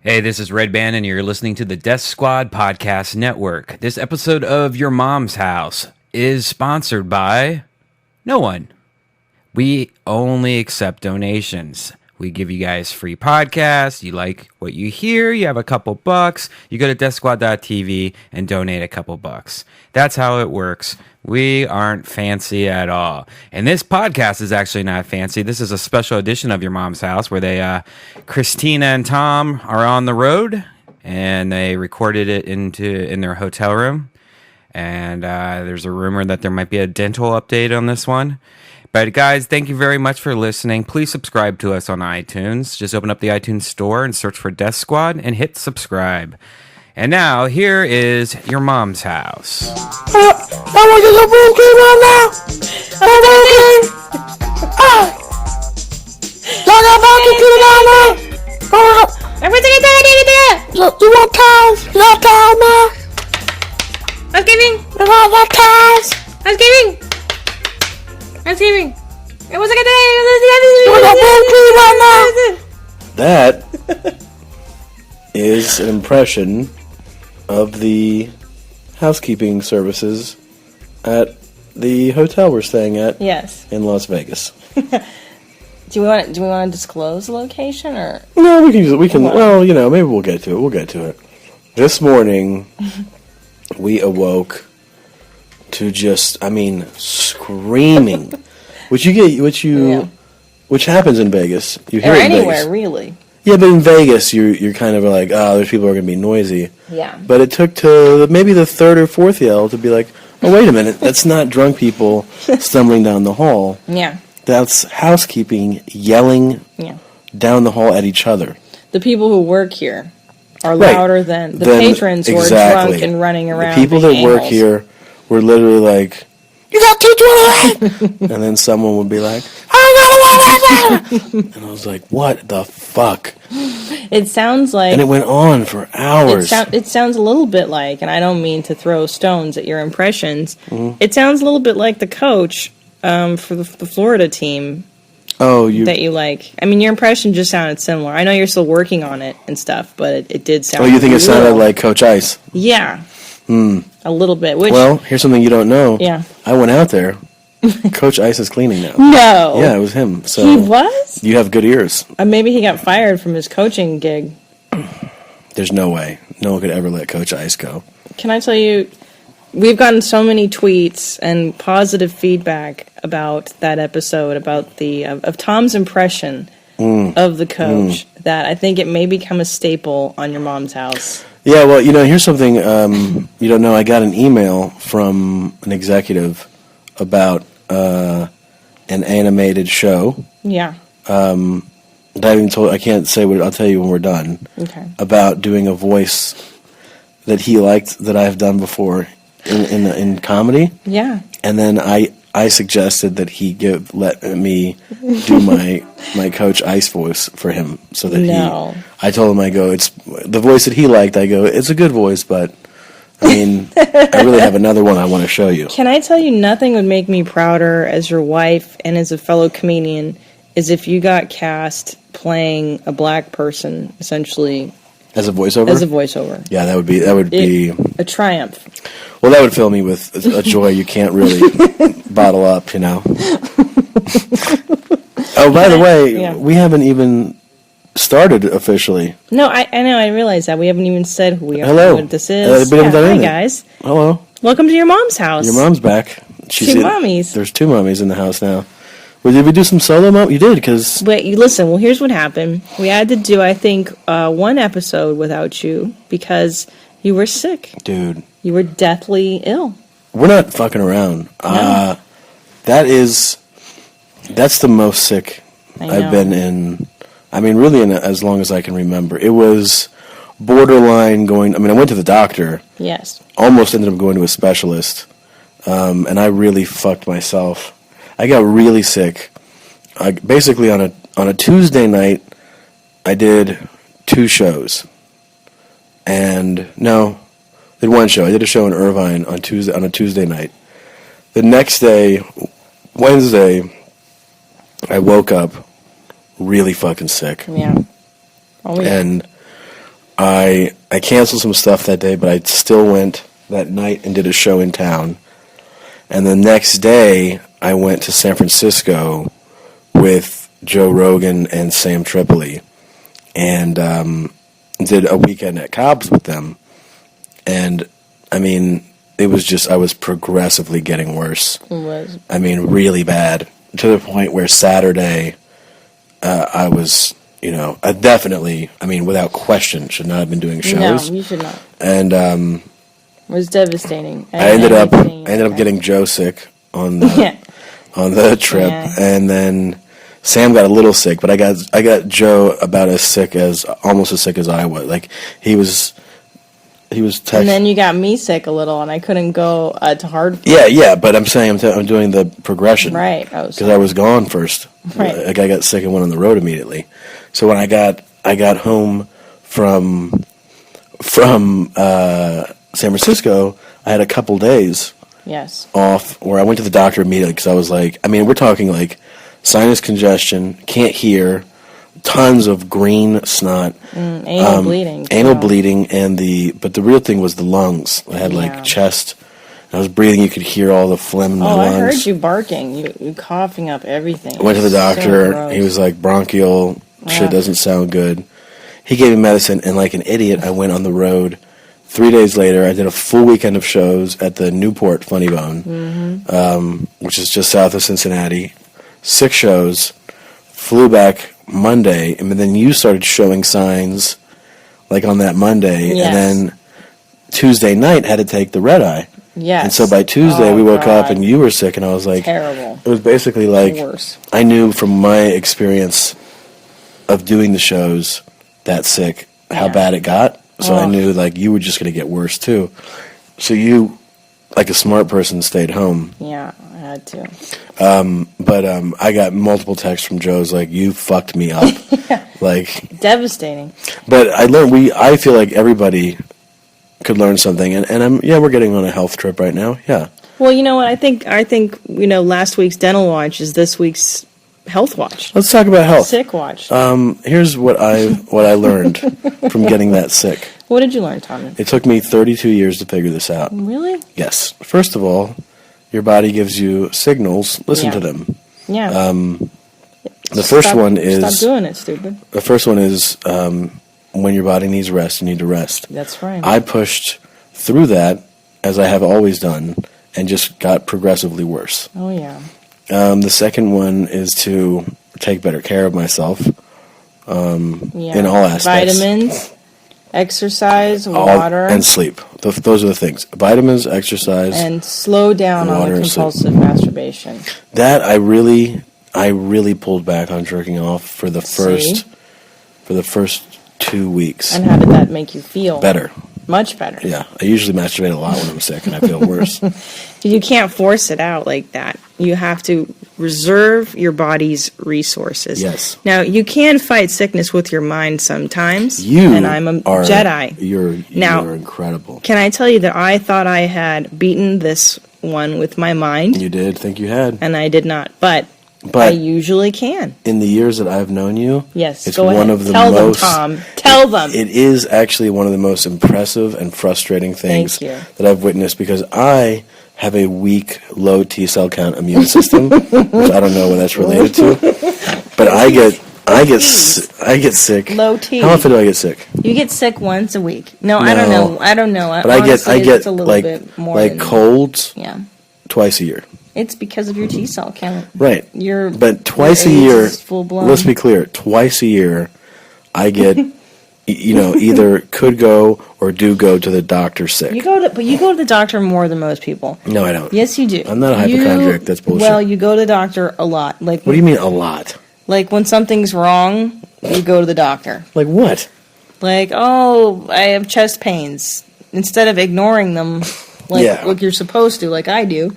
Hey, this is Red Band, and you're listening to the Death Squad Podcast Network. This episode of Your Mom's House is sponsored by no one. We only accept donations. We give you guys free podcasts. You like what you hear, you have a couple bucks. You go to deathsquad.tv and donate a couple bucks. That's how it works. We aren't fancy at all. And this podcast is actually not fancy. This is a special edition of Your Mom's House where Christina and Tom are on the road and they recorded it in their hotel room. And there's a rumor that there might be a dental update on this one. But guys, thank you very much for listening. Please subscribe to us on iTunes. Just open up the iTunes store and search for Death Squad and hit subscribe. And now, here is Your Mom's House. I want to get some cream right now. Y'all got vacuum cleaner down there? You want towels? You got towels, man? Housekeeping! You got towels? Housekeeping! Housekeeping! It was a good day! You want that vacuum cleaner right now? That is an impression of the housekeeping services at the hotel we're staying at Yes. in Las Vegas. Do we want to disclose the location or? No, we can use it. We can. Well, maybe we'll get to it. We'll get to it. This morning, we awoke to just, screaming, which happens in Vegas. You hear Or it in anywhere, Vegas. really. Yeah, but in Vegas, you're kind of like, oh, there's people who are going to be noisy. Yeah. But it took to maybe the third or fourth yell to be like, oh, wait a minute, that's not drunk people stumbling down the hall. Yeah. That's housekeeping yelling down the hall at each other. The people who work here are Right. louder than the patrons who are drunk and running around. The people that work here were literally like, you got 228! And then someone would be like, I got a 1! And I was like, what the fuck? It sounds like... And it went on for hours. It sounds a little bit like, and I don't mean to throw stones at your impressions, it sounds a little bit like the coach for the Florida team that you like. I mean, your impression just sounded similar. I know you're still working on it and stuff, but it did sound... Oh, you think it sounded like Coach Ice? Yeah. A little bit. Well, here's something you don't know. Yeah. I went out there. Coach Ice is cleaning now. No. Yeah, it was him. So he was? You have good ears. Maybe he got fired from his coaching gig. There's no way. No one could ever let Coach Ice go. Can I tell you, we've gotten so many tweets and positive feedback about that episode, about the of Tom's impression of the coach, that I think it may become a staple on Your Mom's House. Yeah, well, here's something you don't know. I got an email from an executive about an animated show. Yeah. I can't say what. I'll tell you when we're done. Okay. About doing a voice that he liked that I've done before in comedy. Yeah. And then I suggested that he let me do my Coach Ice voice for him, so that I told him, I go, it's the voice that he liked. I go, it's a good voice, but I really have another one I want to show you. Can I tell you, nothing would make me prouder as your wife and as a fellow comedian is if you got cast playing a black person, essentially. As a voiceover? As a voiceover. Yeah, that would be a triumph. Well, that would fill me with a joy you can't really bottle up, Oh, by the way, we haven't even started officially. No, I know, I realize that. We haven't even said who we are. Hello. What this is. We haven't done anything. Hi, guys. Hello. Welcome to Your Mom's House. Your mom's back. Two mommies. There's two mommies in the house now. Well, did we do some solo mom? You did, because... But listen, well, here's what happened. We had to do, I think, one episode without you because you were sick. Dude. You were deathly ill. We're not fucking around. No. That's the most sick I've been in, really in as long as I can remember. It was borderline going, I went to the doctor. Yes. Almost ended up going to a specialist. And I really fucked myself. I got really sick. Basically on a Tuesday night, I did 2 shows. And no, did one show. I did a show in Irvine on a Tuesday night. The next day, Wednesday, I woke up really fucking sick. Yeah. Oh, yeah. And I canceled some stuff that day, but I still went that night and did a show in town. And the next day, I went to San Francisco with Joe Rogan and Sam Tripoli, and did a weekend at Cobb's with them. And, I mean, it was just, I was progressively getting worse. It was. I mean, really bad, to the point where Saturday, I was, I definitely, without question, should not have been doing shows. No, you should not. And it was devastating. I ended up getting Joe sick on the on the trip, and then Sam got a little sick, but I got Joe about almost as sick as I was. Like he was texting. And then you got me sick a little, and I couldn't go to Hartford. Yeah, but I'm saying I'm doing the progression, right? Because I was gone first. Right. Like I got sick and went on the road immediately. So when I got home from San Francisco, I had a couple days off where I went to the doctor immediately because I was like, we're talking like sinus congestion, can't hear, tons of green snot, anal bleeding, and but the real thing was the lungs. I had like chest. I was breathing. You could hear all the phlegm in my lungs. I heard you barking. You coughing up everything. I went to the doctor. So he was like, bronchial shit doesn't sound good. He gave me medicine, and like an idiot, I went on the road. 3 days later, I did a full weekend of shows at the Newport Funny Bone, which is just south of Cincinnati. 6 shows. Flew back Monday, and then you started showing signs like on that Monday, and then Tuesday night had to take the red eye. Yes. And so by Tuesday we woke up and you were sick, and I was like, terrible. It was basically like worse. I knew from my experience of doing the shows that sick how bad it got. So I knew like you were just going to get worse too. So you, like a smart person, stayed home. Yeah, I had to. But I got multiple texts from Joe's like, you fucked me up. Like devastating. But I learned I feel like everybody could learn something, and we're getting on a health trip right now. Yeah. Well, you know what? I think last week's dental watch is this week's health watch. Let's talk about health. Sick watch. Here's what I learned from getting that sick. What did you learn, Tommy? It took me 32 years to figure this out. Really? Yes. First of all, your body gives you signals. Listen to them. Yeah. The first one is stop doing it, stupid. The first one is when your body needs rest, you need to rest. That's right. I pushed through that, as I have always done, and just got progressively worse. Oh yeah. The second one is to take better care of myself in all aspects. Vitamins, exercise, water. And sleep. Those are the things. Vitamins, exercise. And slow down on the compulsive masturbation. That I really pulled back on jerking off for the first 2 weeks. And how did that make you feel? Better. Much better. Yeah. I usually masturbate a lot when I'm sick and I feel worse. You can't force it out like that. You have to reserve your body's resources. Yes. Now, you can fight sickness with your mind sometimes. And I'm a Jedi. You're incredible. Can I tell you that I thought I had beaten this one with my mind? You did think you had. And I did not. But I usually can. In the years that I've known you, yes, it's go one ahead. of the Tell most. them, Tom. Tell them. It is actually one of the most impressive and frustrating things that I've witnessed, because I have a weak, low T cell count immune system, which I don't know what that's related to. But I get sick. Low T. How often do I get sick? You get sick once a week. No, I don't know. But honestly, I get it's a little like bit more like colds. Yeah. Twice a year. It's because of your T cell count. Right. But twice a year. Let's be clear. Twice a year, I get, either could go or do go to the doctor sick. But you go to the doctor more than most people. No, I don't. Yes, you do. I'm not a hypochondriac. That's bullshit. Well, you go to the doctor a lot. Like, what do you mean a lot? Like when something's wrong, you go to the doctor. Like what? Like, I have chest pains. Instead of ignoring them, like you're supposed to, like I do,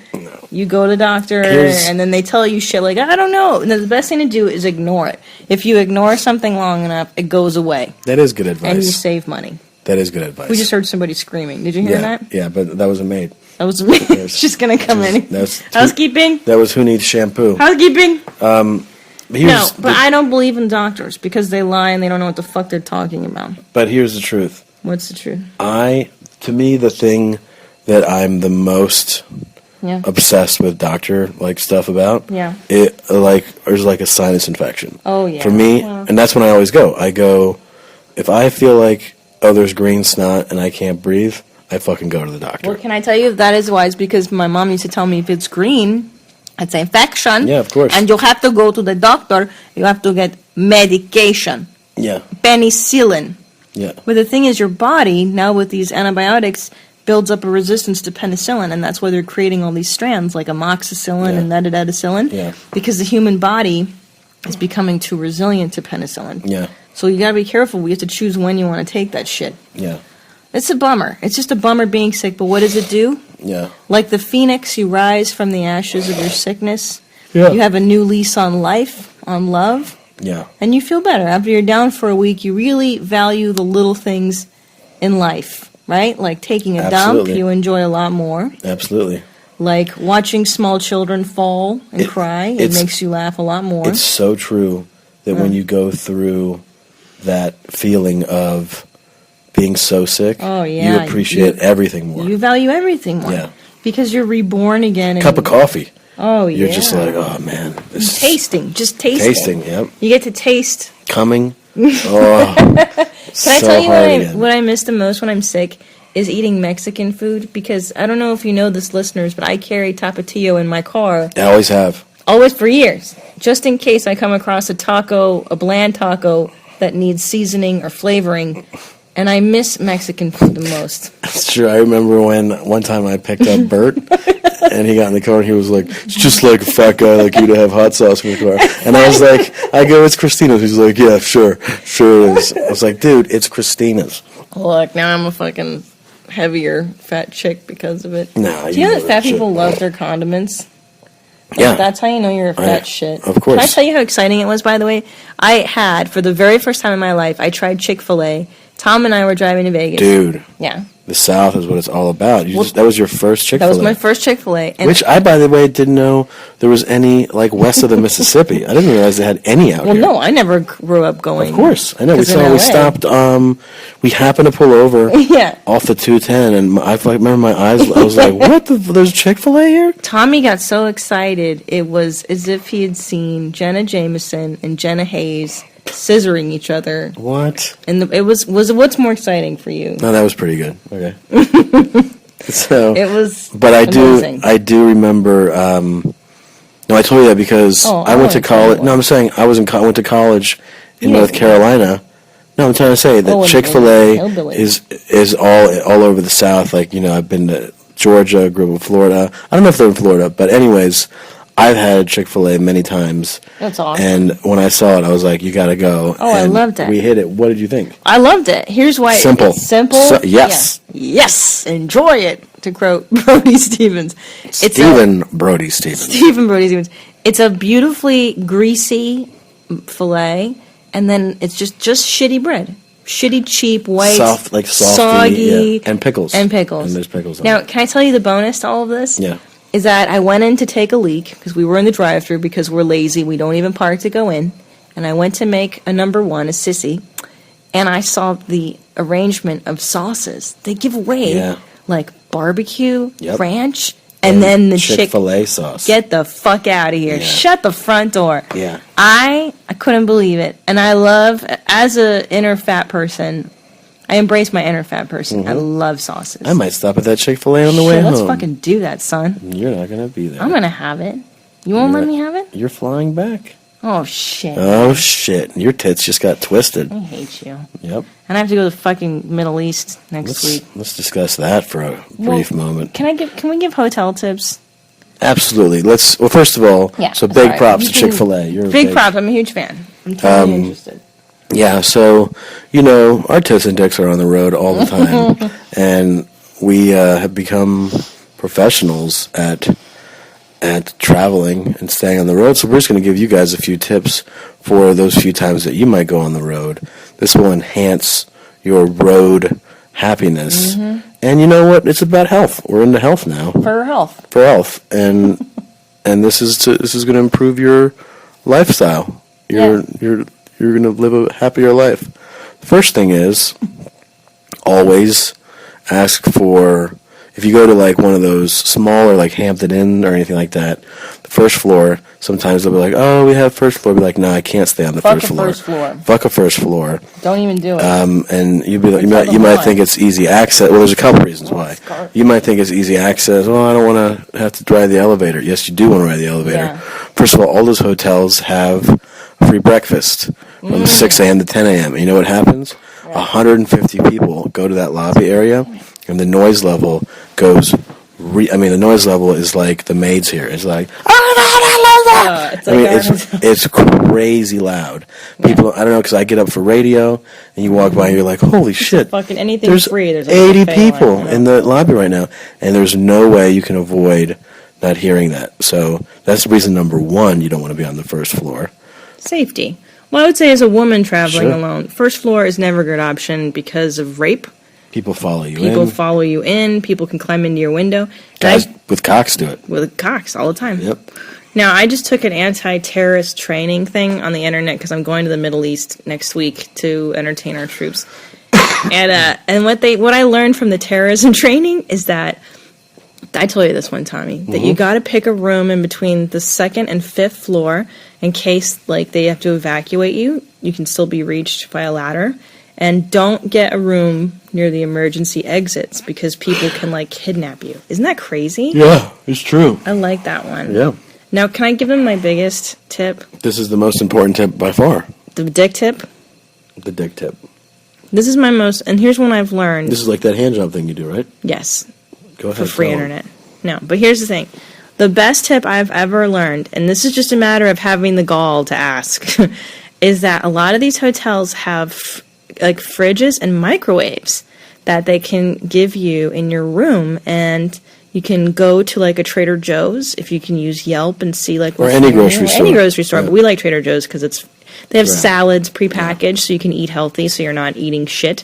you go to the doctor and then they tell you shit like, I don't know. And the best thing to do is ignore it. If you ignore something long enough, it goes away. That is good advice. And you save money. That is good advice. We just heard somebody screaming. Did you hear that? Yeah, but that was a maid. That was a maid. She's going to come in. Housekeeping? That was who needs shampoo. Housekeeping? No, but I don't believe in doctors because they lie and they don't know what the fuck they're talking about. But here's the truth. What's the truth? To me, the thing that I'm the most obsessed with doctor like stuff about, there's like a sinus infection. Oh yeah. For me, and that's when I always go. I go if I feel like there's green snot and I can't breathe, I fucking go to the doctor. Well, can I tell you that is wise because my mom used to tell me if it's green, it's an infection. Yeah, of course. And you have to go to the doctor. You have to get medication. Yeah. Penicillin. Yeah. But the thing is, your body, now with these antibiotics, builds up a resistance to penicillin, and that's why they're creating all these strands, like amoxicillin and nitadecycline, because the human body is becoming too resilient to penicillin. Yeah. So you gotta be careful. We have to choose when you want to take that shit. Yeah. It's a bummer. It's just a bummer being sick, but what does it do? Yeah. Like the phoenix, you rise from the ashes of your sickness. Yeah. You have a new lease on life, on love. Yeah. And you feel better. After you're down for a week, you really value the little things in life, right? Like taking a dump, you enjoy a lot more. Absolutely. Like watching small children fall and cry, it makes you laugh a lot more. It's so true that when you go through that feeling of being so sick, you appreciate everything more. You value everything more. Yeah. Because you're reborn again. Cup of coffee. Oh, yeah. You're just like, oh, man. Tasting. Tasting, yep. You get to taste. Coming. Oh, Can I tell you what I miss the most when I'm sick is eating Mexican food? Because I don't know if you know this, listeners, but I carry Tapatio in my car. I always have. Always for years. Just in case I come across a bland taco that needs seasoning or flavoring. And I miss Mexican food the most. That's true. I remember when one time I picked up Bert, and he got in the car, and he was like, it's just like a fat guy like you to have hot sauce in the car. And I was like, it's Christina's. He's like, yeah, sure it is. I was like, dude, it's Christina's. Look, now I'm a fucking heavier fat chick because of it. Nah, do you know that fat people love their condiments? Yeah. That's how you know you're a fat shit. Of course. Can I tell you how exciting it was, by the way? I had, for the very first time in my life, I tried Chick-fil-A. Tom and I were driving to Vegas. Dude. Yeah. The South is what it's all about. That was your first Chick-fil-A. That was my first Chick-fil-A. Which I, by the way, didn't know there was any, like, west of the Mississippi. I didn't realize they had any out here. Well, no, I never grew up going. Of course. I know. We stopped, we happened to pull over off the 210, and I remember my eyes, I was like, what? There's Chick-fil-A here? Tommy got so excited, it was as if he had seen Jenna Jameson and Jenna Hayes scissoring each other. What? And it was what's more exciting for you? No, that was pretty good. Okay. So it was. But I do remember. No, I told you that because I went to college. No, I'm saying I went to college in North Carolina. No, I'm trying to say that Chick-fil-A is all over the South. Like, I've been to Georgia, grew up in Florida. I don't know if they're in Florida, but anyways. I've had Chick-fil-A many times. That's awesome. And when I saw it, I was like, you got to go. Oh, I loved it. We hit it. What did you think? I loved it. Here's why. Simple. It's simple. Yes. Yeah. Yes. Enjoy it, to quote Brody Stevens. Stephen Brody Stevens. It's a beautifully greasy filet, and then it's just shitty bread. Shitty, cheap, white, soggy. Yeah. And pickles. And there's pickles on Now, it. can I tell you the bonus to all of this? Yeah. Is that I went in to take a leak because we were in the drive-thru because we're lazy. We don't even park to go in. And I went to make a number one, a sissy, and I saw the arrangement of sauces. They give away like barbecue, ranch, and then the Chick-fil-A sauce. Get the fuck out of here. Yeah. Shut the front door. Yeah. I couldn't believe it. And I love, as an inner fat person, I embrace my inner fat person. Mm-hmm. I love sauces. I might stop at that Chick-fil-A on the way home. Let's fucking do that, son. You're not going to be there. I'm going to have it. You won't let me have it? You're flying back. Oh, shit. Oh, shit. Your tits just got twisted. I hate you. Yep. And I have to go to the fucking Middle East next week. Let's discuss that for a brief moment. Can we give hotel tips? Absolutely. First of all, big props to Chick-fil-A. Big props. I'm a huge fan. I'm totally interested. Yeah, so, our tits and dicks are on the road all the time, and we have become professionals at traveling and staying on the road, so we're just going to give you guys a few tips for those few times that you might go on the road. This will enhance your road happiness, and you know what? It's about health. We're into health now. For health. For health, and this is going to improve your lifestyle. You're going to live a happier life. First thing is, always ask for, if you go to like one of those smaller, like Hampton Inn or anything like that, the first floor, sometimes they'll be like, oh, we have first floor. Be like, no, I can't stay on the first floor. Fuck a first floor. Don't even do it. And you'd be like, you might think it's easy access. Well, there's a couple reasons why. You might think it's easy access. Well, I don't want to have to ride the elevator. Yes, you do want to ride the elevator. Yeah. First of all those hotels have free breakfast from 6 a.m. to 10 a.m. And you know what happens? 150 people go to that lobby area, and the noise level goes. The noise level is like the maids here. It's like, it's crazy loud. People, I don't know, because I get up for radio, and you walk by, and you're like, holy shit! Fucking anything there's free. There's 80 people in the lobby right now, and there's no way you can avoid not hearing that. So that's reason number one. You don't want to be on the first floor. Safety. Well, I would say as a woman traveling alone, first floor is never a good option because of rape. People follow you in. People can climb into your window. Guys with cocks do it. With cocks all the time. Yep. Now, I just took an anti-terrorist training thing on the internet because I'm going to the Middle East next week to entertain our troops. And what I learned from the terrorism training is that, I told you this one, Tommy, that you got to pick a room in between the second and fifth floor in case like they have to evacuate you. You can still be reached by a ladder. And don't get a room near the emergency exits because people can like kidnap you. Isn't that crazy? Yeah, it's true. I like that one. Yeah. Now, can I give them my biggest tip? This is the most important tip by far. The dick tip? The dick tip. This is my most, and here's one I've learned. This is like that hand job thing you do, right? Yes. Go ahead. For free internet. No, but here's the thing. The best tip I've ever learned, and this is just a matter of having the gall to ask, is that a lot of these hotels have like fridges and microwaves that they can give you in your room, and you can go to like a Trader Joe's if you can use Yelp and see like or any grocery store. Any grocery store, but we like Trader Joe's because they have salads prepackaged so you can eat healthy, so you're not eating shit,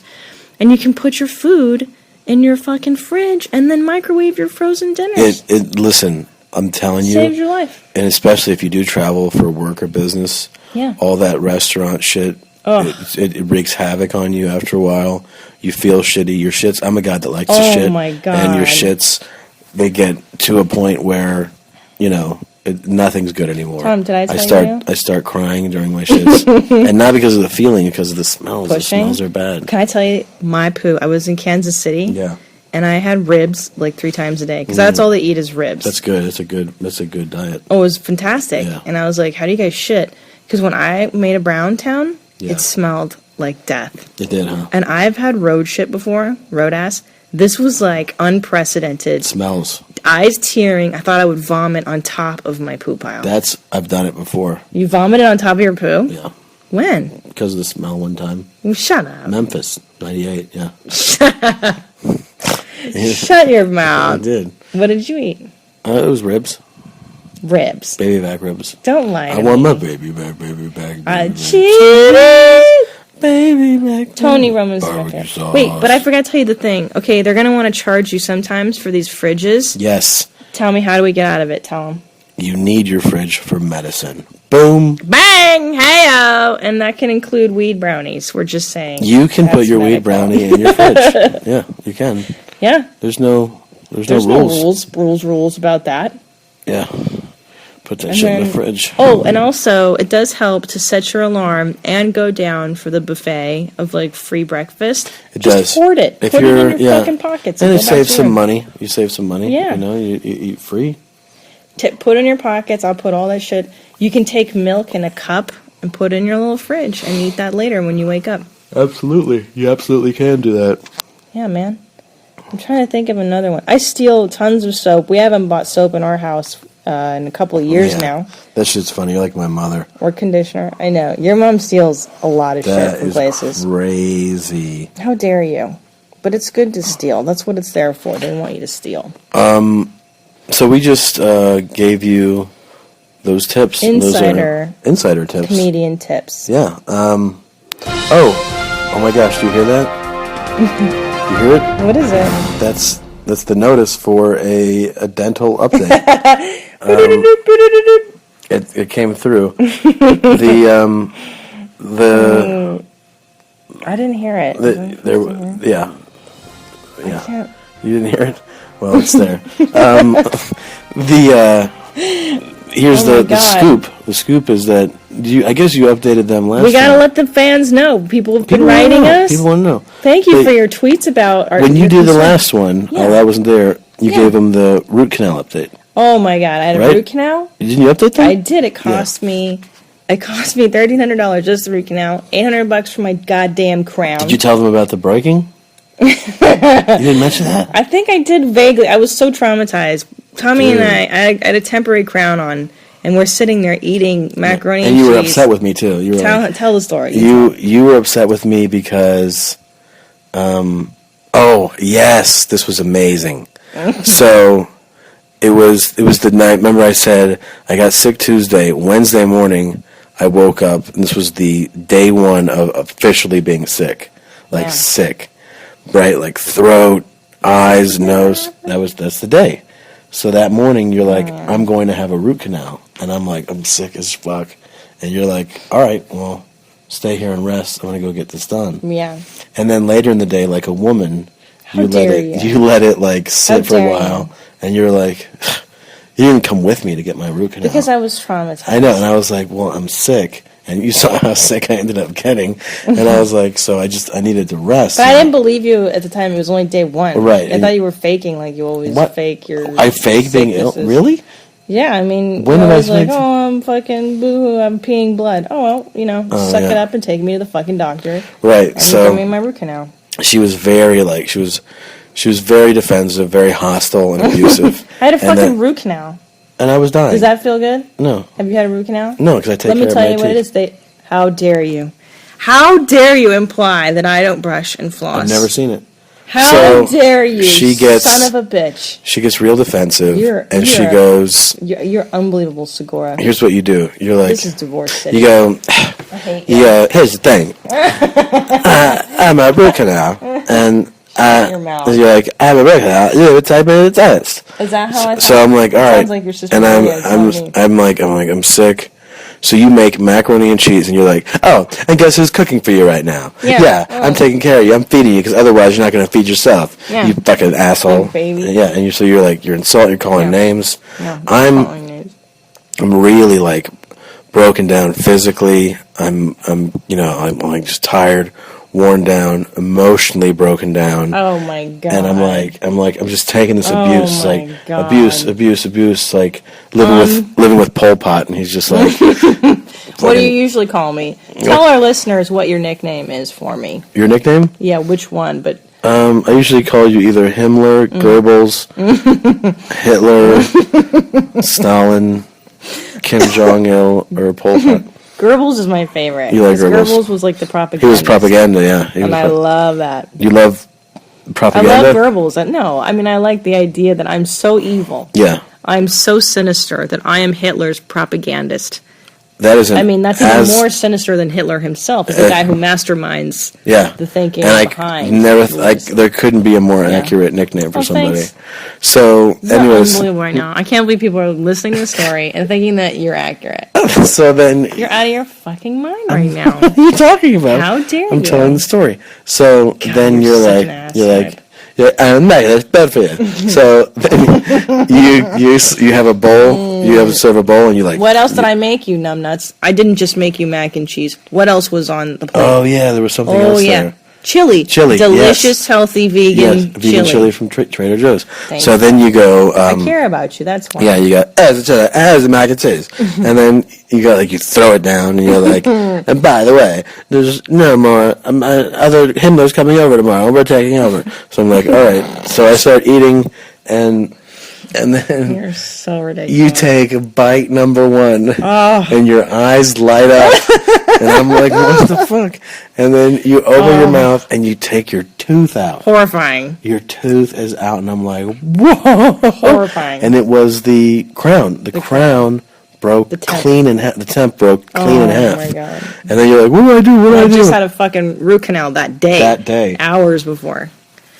and you can put your food in your fucking fridge and then microwave your frozen dinners. Listen, I'm telling you, saves your life, and especially if you do travel for work or business. Yeah, all that restaurant shit. It wreaks havoc on you after a while. You feel shitty. Your shits, I'm a guy that likes to shit. Oh my God. And your shits, they get to a point where, nothing's good anymore. Tom, did I tell you? I start crying during my shits. And not because of the feeling, because of the smells. Pushing? The smells are bad. Can I tell you my poo? I was in Kansas City. Yeah. And I had ribs like 3 times a day because that's all they eat is ribs. That's good. That's a good diet. Oh, it was fantastic. Yeah. And I was like, how do you guys shit? Because when I made a Brown Town, it smelled like death. It did, huh? And I've had road shit before, road ass. This was like unprecedented. Smells. Eyes tearing. I thought I would vomit on top of my poo pile. I've done it before. You vomited on top of your poo? Yeah. When? Because of the smell one time. Well, shut up. Memphis, 98, yeah. Shut your mouth. I did. What did you eat? It was ribs. Ribs. Baby back ribs. Don't lie. I want my baby back. I cheated. Baby back. Tony Roman's sauce. Wait, but I forgot to tell you the thing. Okay, they're going to want to charge you sometimes for these fridges. Yes. Tell me, how do we get out of it? Tell them. You need your fridge for medicine. Boom. Bang! Hey-o! And that can include weed brownies. We're just saying. You can put your weed brownie in your fridge. Yeah, you can. Yeah. There's no rules about that. Yeah. Put that shit in the fridge. Oh, and also, it does help to set your alarm and go down for the buffet of, like, free breakfast. It Just does. hoard it. Put it in your fucking pockets. And it saves some money. You save some money. Yeah. You eat free. Put it in your pockets. I'll put all that shit. You can take milk in a cup and put it in your little fridge and eat that later when you wake up. Absolutely. You absolutely can do that. Yeah, man. I'm trying to think of another one. I steal tons of soap. We haven't bought soap in our house in a couple of years now. That shit's funny. You're like my mother. Or conditioner. I know. Your mom steals a lot of shit from places. Crazy. How dare you? But it's good to steal. That's what it's there for. They want you to steal. So we just gave you those tips. Insider tips. Comedian tips. Yeah. Oh my gosh! Do you hear that? You hear it? What is it? That's the notice for a dental update. It came through. The I didn't hear it. Yeah. I can't. You didn't hear it? Well, it's there. Here's the scoop. The scoop is that I guess you updated them last. We gotta time. let the fans know. People have been writing us. People want to know. Thank you for your tweets about our. When you did the last one, I wasn't there. You gave them the root canal update. Oh my God! I had a root canal. Didn't you update them? I did. It cost me. It cost me $1,300 just the root canal. $800 for my goddamn crown. Did you tell them about the breaking? You didn't mention that? I think I did vaguely. I was so traumatized. Tommy and I had a temporary crown on, and we're sitting there eating macaroni and cheese. And you were upset with me too. You were tell the story. You were upset with me because, oh yes, this was amazing. So it was the night. Remember, I said I got sick Tuesday. Wednesday morning, I woke up, and this was the day one of officially being sick, sick. Right, like throat, eyes, nose. That's the day. So that morning, you're like, I'm going to have a root canal, and I'm like, I'm sick as fuck, and you're like, all right, well, stay here and rest. I'm gonna go get this done. Yeah. And then later in the day, like a woman, you let it like sit for a while, and you're like, you didn't come with me to get my root canal because I was traumatized. I know, and I was like, well, I'm sick. And you saw how sick I ended up getting, and I was like, so I needed to rest. But I didn't believe you at the time. It was only day one. Right. I thought you were faking, like you always fake your. I fake being ill? Really? Yeah, I mean, when did I fake? Like, oh, I'm fucking boo-hoo, I'm peeing blood. Oh well, suck it up and take me to the fucking doctor. Right. And so give me my root canal. She was very she was very defensive, very hostile and abusive. I had a fucking root canal. And I was dying. Does that feel good? No. Have you had a root canal? No, because I take care of my teeth. Let me tell you what it is. How dare you? How dare you imply that I don't brush and floss? I've never seen it. How dare you, son of a bitch? She gets real defensive, she goes... You're unbelievable, Segura. Here's what you do. You're like... This is divorce city. You go... I hate you. You go, here's the thing. I'm a root canal, and... your mouth. You're like, I have a root canal. You have a type of test. Is that how I thought? So I'm like, all right. Sounds like your sister. And I'm sick. So you make macaroni and cheese, and you're like, oh, and guess who's cooking for you right now? Yeah, I'm taking care of you. I'm feeding you, because otherwise you're not going to feed yourself. Yeah. You fucking asshole. Like baby. Yeah, and you're like, you're insulting, you're calling names. No, I'm really like broken down physically. I'm like just tired, worn down, emotionally broken down. Oh my God. And I'm just taking this abuse, abuse, like living with Pol Pot, and he's just like. What do you usually call me? Tell our listeners what your nickname is for me. Your nickname? Yeah, which one? But I usually call you either Himmler, Goebbels, Hitler, Stalin, Kim Jong-il, or Pol Pot. Goebbels is my favorite. You like Goebbels? Goebbels was like the propaganda. He was propaganda, yeah. And I love that. You love propaganda? I love Goebbels. No, I mean, I like the idea that I'm so evil. Yeah. I'm so sinister that I am Hitler's propagandist. That isn't. I mean, that's even more sinister than Hitler himself. Is the guy who masterminds the thinking behind. There couldn't be a more accurate nickname for somebody. Thanks. So, anyways, unbelievable right now. I can't believe people are listening to the story and thinking that you're accurate. So then you're out of your fucking mind right now. What are you talking about? How dare you? I'm telling the story. So then you're like, I'm not. That's bad for you. So then you have a bowl. You have serve a bowl, and you like. What else did I make you, numbnuts? I didn't just make you mac and cheese. What else was on the plate? Oh yeah, there was something else there. Chili, delicious, healthy vegan chili from Trader Joe's. Thanks. So then you go. I care about you. That's why. Yeah, you got as a mac and cheese, and then you got you throw it down, and you're like, and by the way, there's no more other Himmlers coming over tomorrow. We're taking over. So I'm like, all right. So I start eating, and then you're so ridiculous. You take bite number one, and your eyes light up. And I'm like, what the fuck? And then you open your mouth and you take your tooth out. Horrifying. Your tooth is out, and I'm like, whoa. Horrifying. And it was the crown. The crown broke clean in half. The temp broke clean in half. Oh my God. And then you're like, what do I do? What do I do? I just had a fucking root canal that day. That day. Hours before.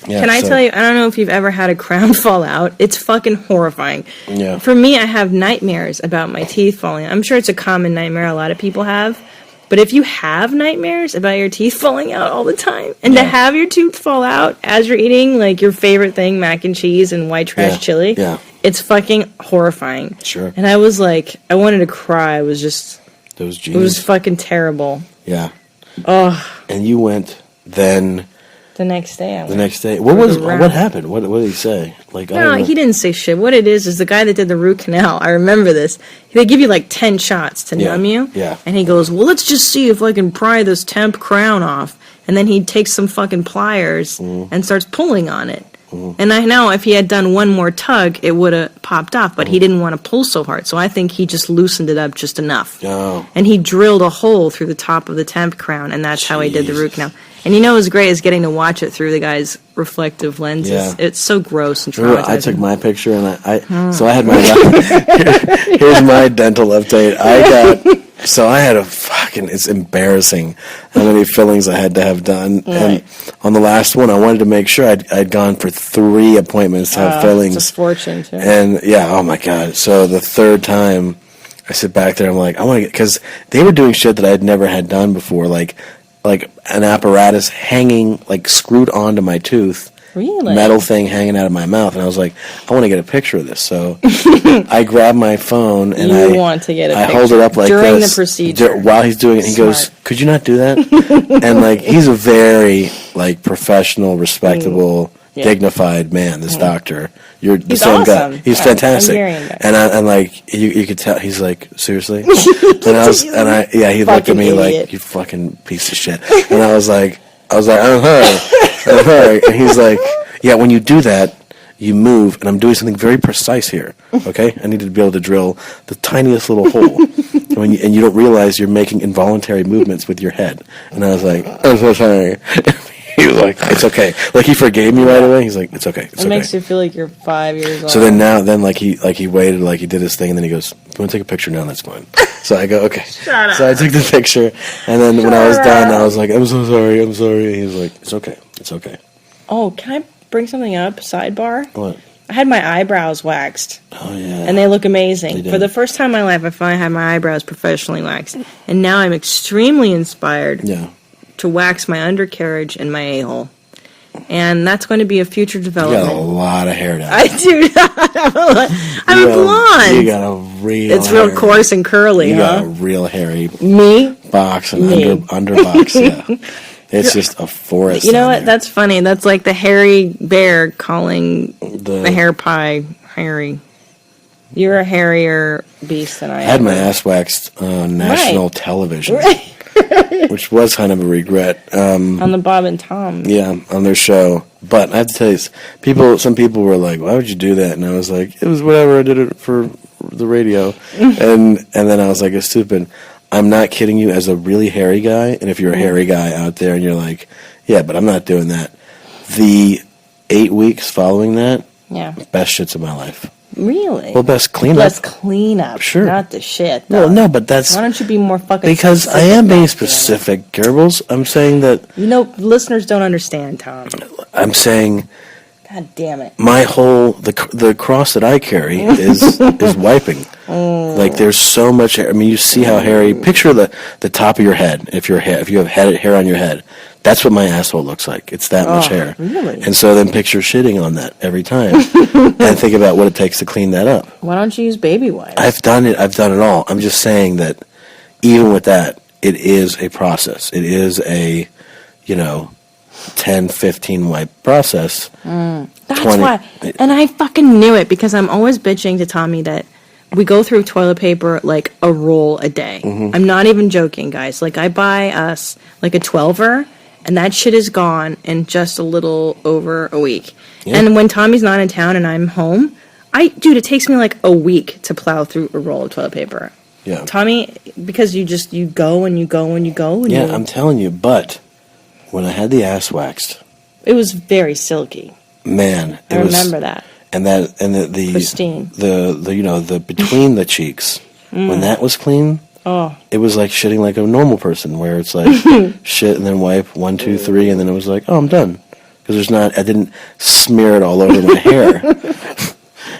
Can I tell you, I don't know if you've ever had a crown fall out. It's fucking horrifying. Yeah. For me, I have nightmares about my teeth falling out. I'm sure it's a common nightmare a lot of people have. But if you have nightmares about your teeth falling out all the time, and to have your tooth fall out as you're eating, like, your favorite thing, mac and cheese and white trash chili, it's fucking horrifying. Sure. And I was like, I wanted to cry. It was just... Those genes. It was fucking terrible. Yeah. Oh. And you went then... The next day. What happened? What did he say? Like, no, he didn't say shit. What it is the guy that did the root canal. I remember this. They give you like 10 shots to numb you. Yeah. And he goes, well, let's just see if I can pry this temp crown off. And then he takes some fucking pliers and starts pulling on it. And I know if he had done one more tug, it would have popped off, but he didn't want to pull so hard. So I think he just loosened it up just enough. Oh. And he drilled a hole through the top of the temp crown, and that's how he did the root canal. And you know what's great is getting to watch it through the guy's reflective lenses. Yeah. It's so gross and traumatizing. I took my picture, and so I had my... here's my dental update. I had a fucking... It's embarrassing how many fillings I had to have done. Right. And on the last one, I wanted to make sure I'd gone for 3 appointments to have fillings. It's a fortune, too. And, oh, my God. So the third time, I sit back there, I'm like, I want to get... Because they were doing shit that I'd never had done before, like an apparatus hanging, like, screwed onto my tooth. Really? Metal thing hanging out of my mouth. And I was like, I want to get a picture of this. So I grab my phone and I want to get a picture. I hold it up like during this. The procedure. While he's doing it, he goes, could you not do that? And, like, he's a very, like, professional, respectable, dignified man, this doctor. You're the same awesome. guy. He's fantastic. And like, you could tell, he's like, seriously? And he looked at me like, you fucking piece of shit. And I was like, I'm sorry. And he's like, yeah, when you do that, you move, and I'm doing something very precise here, okay? I needed to be able to drill the tiniest little hole, and you don't realize you're making involuntary movements with your head. And I was like, I'm so sorry. He was like, it's okay. Like, he forgave me right away. He's like, it's okay. It makes you feel like you're 5 years old. So then he waited, like, he did his thing, and then he goes, you want to take a picture now? That's fine. So I go, okay. Shut up. So I took the picture, and then when I was done, I was like, I'm so sorry. And he was like, it's okay. Oh, can I bring something up? Sidebar? What? I had my eyebrows waxed. Oh, yeah. And they look amazing. For the first time in my life, I finally had my eyebrows professionally waxed. And now I'm extremely inspired to wax my undercarriage and my a-hole. And that's going to be a future development. You got a lot of hair down. I do not. I'm a blonde. You got a real It's real coarse and curly, you got a real hairy box and underbox, yeah. It's just a forest. You know what? That's funny. That's like the hairy bear calling the hair pie hairy. You're a hairier beast than I am. I had my ass waxed on national television. Which was kind of a regret. On the Bob and Tom. Yeah, on their show. But I have to tell you, some people were like, why would you do that? And I was like, it was whatever, I did it for the radio. and then I was like, it's stupid. I'm not kidding you, as a really hairy guy, and if you're a hairy guy out there and you're like, yeah, but I'm not doing that. The 8 weeks following that, best shits of my life. Really? Well, best cleanup. Best cleanup. Sure. Not the shit. Well, no, but that's... Why don't you be more fucking because I am being specific, Goebbels. I'm saying that... You know, listeners don't understand, Tom. I'm saying... God damn it. My whole... The cross that I carry is wiping. Like, there's so much hair. I mean, you see how hairy... Picture the top of your head, if you have hair on your head. That's what my asshole looks like. It's that much hair. Really? And so then picture shitting on that every time. And think about what it takes to clean that up. Why don't you use baby wipes? I've done it all. I'm just saying that even with that, it is a process. It is a, 10, 15 wipe process. That's 20. Why. And I fucking knew it, because I'm always bitching to Tommy that we go through toilet paper like a roll a day. I'm not even joking, guys. Like, I buy us like a 12er, and that shit is gone in just a little over a week. Yeah. And when Tommy's not in town and I'm home, it takes me like a week to plow through a roll of toilet paper. Yeah. Tommy, because you go and you go and you go. And I'm telling you, but when I had the ass waxed, it was very silky. Man, I remember that. And the pristine. The between the cheeks, when that was clean, it was like shitting like a normal person, where it's like shit and then wipe 1, 2, 3, and then it was like, oh, I'm done. because I didn't smear it all over my hair.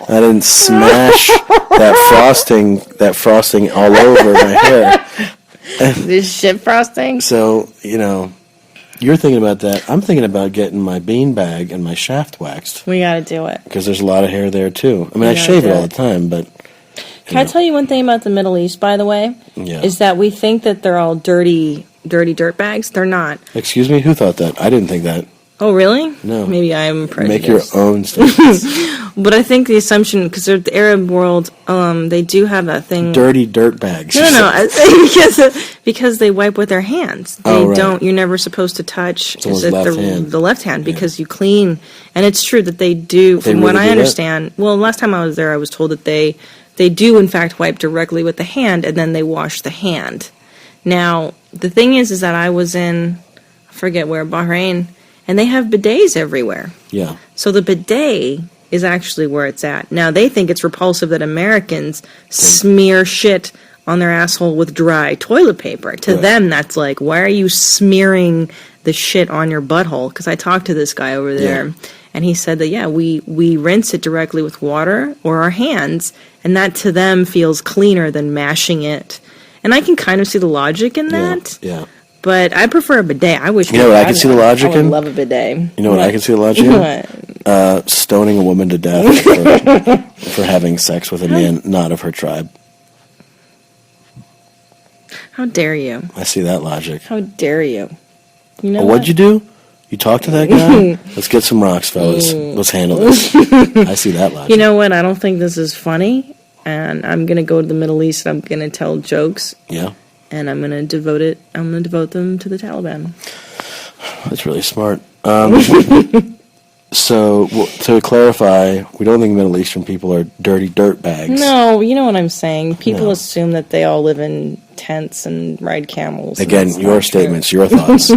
I didn't smash that frosting all over my hair. This shit frosting? So, you're thinking about that. I'm thinking about getting my bean bag and my shaft waxed. We gotta do it. Because there's a lot of hair there, too. I mean, I shave it all the time, but... Can I tell you one thing about the Middle East, by the way? Yeah. Is that we think that they're all dirty dirt bags. They're not. Excuse me? Who thought that? I didn't think that. Oh, really? No. Maybe I'm prejudiced. Make your own statements. But I think the assumption, because they're the Arab world, they do have that thing. Dirty dirt bags. No, because they wipe with their hands. They don't. You're never supposed to touch the left hand because you clean. And it's true that they do. From what I understand, well, last time I was there, I was told that they do in fact wipe directly with the hand, and then they wash the hand. Now the thing is that I was in, I forget where, Bahrain, and they have bidets everywhere. Yeah. So the bidet is actually where it's at. Now, they think it's repulsive that Americans smear shit on their asshole with dry toilet paper. To them, that's like, why are you smearing the shit on your butthole? Because I talked to this guy over there, and he said that, we rinse it directly with water or our hands, and that to them feels cleaner than mashing it. And I can kind of see the logic in that. Yeah. But I prefer a bidet. I wish. You know what I can see the logic in? I would love a bidet. You know what I can see the logic in? Stoning a woman to death for having sex with a man not of her tribe. How dare you? I see that logic. How dare you? You know what'd you do? You talk to that guy? Let's get some rocks, fellas. Let's handle this. I see that logic. You know what? I don't think this is funny, and I'm gonna go to the Middle East and I'm gonna tell jokes. Yeah. And I'm gonna devote them to the Taliban. That's really smart. So, to clarify, we don't think Middle Eastern people are dirty dirt bags. No, you know what I'm saying. People assume that they all live in tents and ride camels. Again, your statements, your thoughts.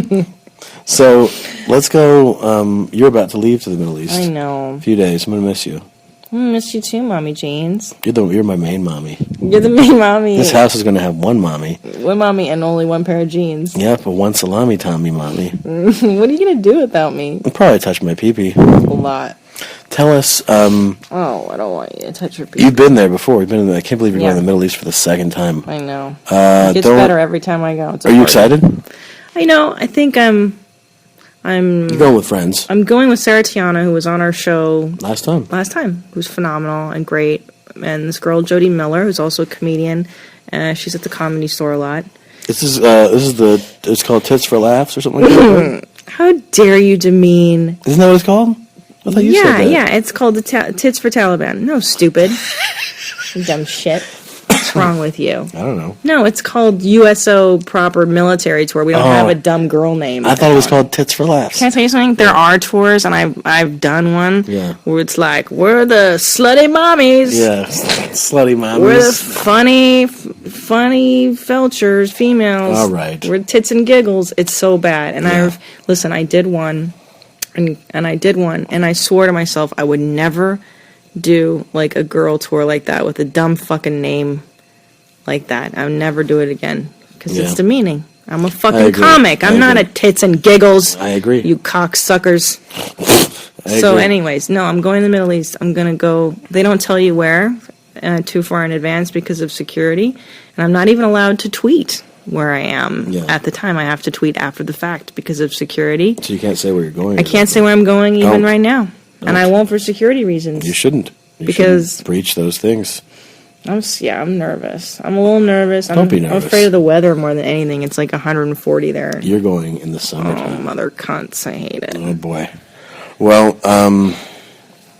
So, let's go. You're about to leave to the Middle East. I know. A few days. I'm going to miss you. I miss you too, Mommy Jeans. You're my main mommy. You're the main mommy. This house is going to have one mommy. One mommy and only one pair of jeans. Yeah, but one salami Tommy mommy. What are you going to do without me? I'll probably touch my pee-pee. A lot. Tell us... oh, I don't want you to touch your pee-pee. You've been there before. I can't believe you're going to the Middle East for the second time. I know. It gets better every time I go. Are you excited? I know. I think I'm... You're going with friends. I'm going with Sarah Tiana, who was on our show last time. Who's phenomenal and great. And this girl, Jodie Miller, who's also a comedian. She's at the Comedy Store a lot. It's called Tits for Laughs or something like that. How dare you demean? Isn't that what it's called? I thought you said that. Yeah, it's called the Tits for Taliban. No, stupid. You dumb shit. What's wrong with you? I don't know. No, it's called USO Proper Military Tour. We don't have a dumb girl name. I thought it was called Tits for Laughs. Can I tell you something? There are tours, and I've done one where it's like, we're the slutty mommies. Yeah, slutty mommies. We're the funny felchers, females. All right. We're tits and giggles. It's so bad. And I did one, and I swore to myself I would never do like a girl tour like that with a dumb fucking name like that. I would never do it again because it's demeaning. I'm a fucking comic. I'm not a tits and giggles. I agree. You cocksuckers. So anyways, no, I'm going to the Middle East. I'm going to go. They don't tell you where too far in advance because of security. And I'm not even allowed to tweet where I am at the time. I have to tweet after the fact because of security. So you can't say where you're going? I can't say where I'm going even right now. And I won't for security reasons. You shouldn't. Because shouldn't breach those things. I'm nervous. I'm a little nervous. Don't be nervous. I'm afraid of the weather more than anything. It's like 140 there. You're going in the summertime. Oh, mother cunts. I hate it. Oh, boy. Well,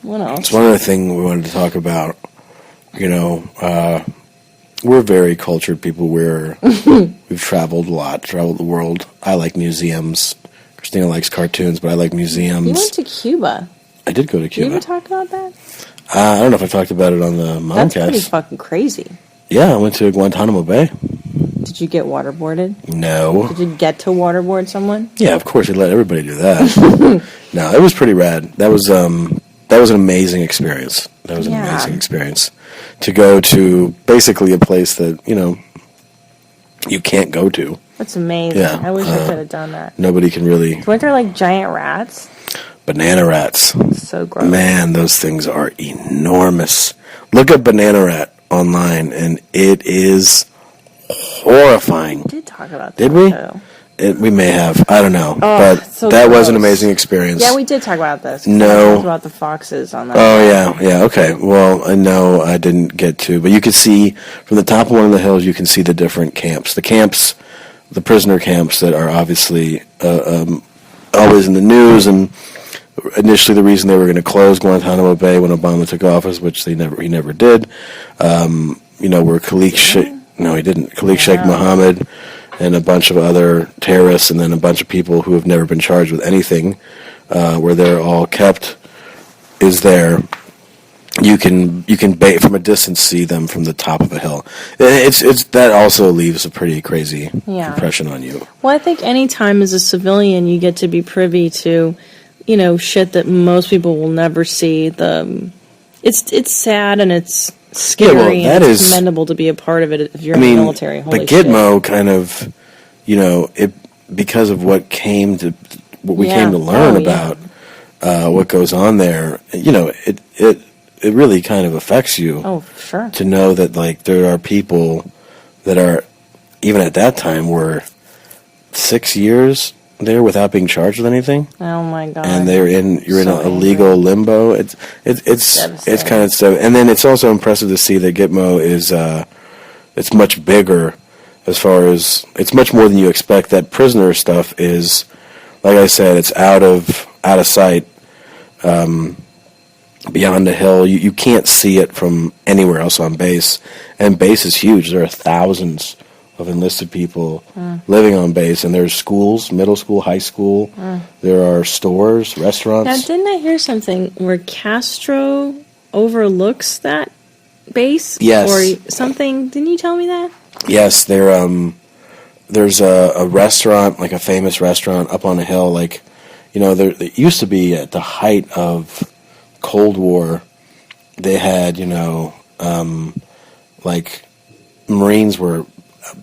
what else? It's one other thing we wanted to talk about. You know, we're very cultured people. We've traveled a lot, traveled the world. I like museums. Christina likes cartoons, but I like museums. You went to Cuba. I did go to Cuba. Did you ever talk about that? I don't know if I talked about it on the Momcast. That's pretty fucking crazy. Yeah, I went to Guantanamo Bay. Did you get waterboarded? No. Did you get to waterboard someone? Yeah, of course. They let everybody do that. No, it was pretty rad. That was an amazing experience. That was an amazing experience. To go to basically a place that, you know, you can't go to. That's amazing. Yeah, I wish I could have done that. Nobody can really... Weren't there like giant rats? banana rats. So gross. Man, those things are enormous. Look at banana rat online, and it is horrifying. We did talk about that. Did we? Though. We may have. I don't know. Oh, but so that was an gross. amazing experience. Yeah, we did talk about this. No. We talked about the foxes on that. Oh, yeah, okay. Well, I know I didn't get to, but you could see, from the top of one of the hills, you can see the different camps. The prisoner camps that are obviously always in the news, and initially the reason they were going to close Guantanamo Bay when Obama took office, which he never did, were Khalid Sheikh, no, he didn't, Khalid Sheikh Mohammed, and a bunch of other terrorists, and then a bunch of people who have never been charged with anything, where they're all kept, is there. You can from a distance see them from the top of a hill. It's that also leaves a pretty crazy impression on you. Well, I think any time as a civilian you get to be privy to, shit that most people will never see. It's sad and it's scary, and it's commendable to be a part of it if you're in the military. Holy but Gitmo kind of, because of what we came to learn about what goes on there, it really kind of affects you. Oh, sure. To know that, like, there are people that are, even at that time, were 6 years there without being charged with anything. Oh my God! And you're in a legal limbo. It's kind of stuff. And then it's also impressive to see that Gitmo is it's much bigger, as far as it's much more than you expect. That prisoner stuff is, like I said, it's out of sight. Beyond the hill, you can't see it from anywhere else on base, and base is huge. There are thousands of enlisted people living on base, and there's schools, middle school, high school. There are stores, restaurants. Now, didn't I hear something where Castro overlooks that base? Yes. Or something? Didn't you tell me that? Yes, there's a restaurant, like a famous restaurant up on a hill. Like, there used to be at the height of Cold War, they had, like, Marines were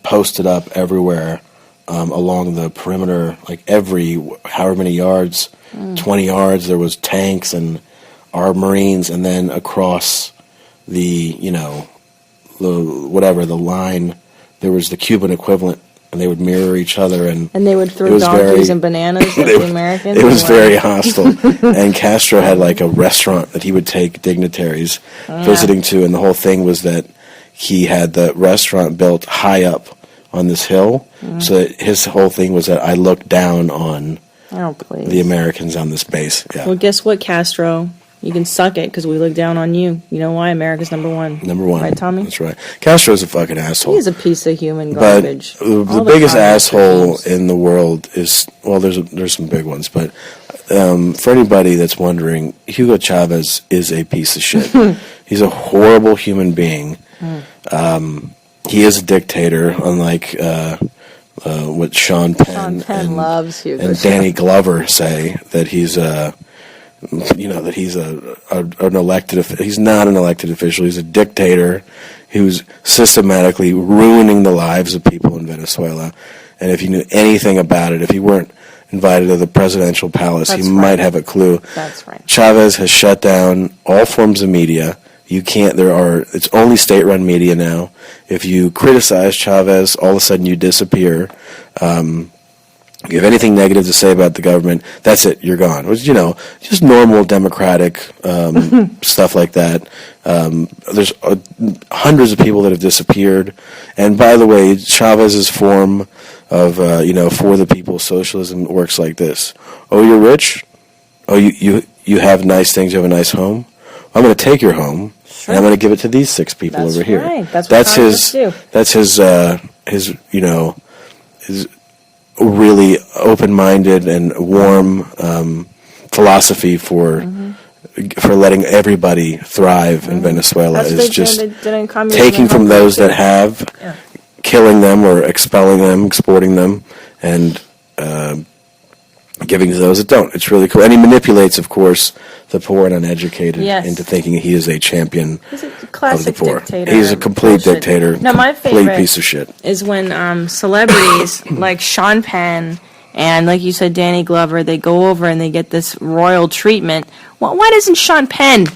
posted up everywhere along the perimeter, like however many yards, 20 yards, there was tanks and our Marines, and then across the line, there was the Cuban equivalent, and they would mirror each other, and they would throw donkeys and bananas at the Americans. It was very hostile. And Castro had like a restaurant that he would take dignitaries visiting to, and the whole thing was that he had the restaurant built high up on this hill, so that his whole thing was that I looked down on the Americans on this base. Yeah. Well, guess what, Castro? You can suck it, because we look down on you. You know why? America's number one. Number one. Right, Tommy? That's right. Castro's a fucking asshole. He's a piece of human garbage. But the biggest asshole in the world is, well, there's some big ones, but for anybody that's wondering, Hugo Chavez is a piece of shit. He's a horrible human being. He is a dictator, unlike what Sean Penn loves Hugo and Danny Glover say, that he's that he's an elected. He's not an elected official. He's a dictator who's systematically ruining the lives of people in Venezuela. And if you knew anything about it, if you weren't invited to the presidential palace, you might have a clue. That's right. Chavez has shut down all forms of media. You can't. It's only state-run media now. If you criticize Chavez, all of a sudden you disappear. If you have anything negative to say about the government, that's it. You're gone. It was, just normal democratic stuff like that. There's hundreds of people that have disappeared. And by the way, Chavez's form of, for the people socialism works like this. Oh, you're rich? Oh, you have nice things. You have a nice home? I'm going to take your home, and I'm going to give it to these 6 people over here. Right. That's his. That's his really open-minded and warm philosophy for letting everybody thrive in Venezuela. Is just taking from those that have, killing them or expelling them, exporting them, and giving to those that don't. It's really cool. And he manipulates, of course, the poor and uneducated into thinking he is a champion He's a classic of the poor. Dictator. He's a complete dictator. No, my favorite complete piece of shit. is when celebrities like Sean Penn And like you said, Danny Glover, they go over and they get this royal treatment. Well, why doesn't Sean Penn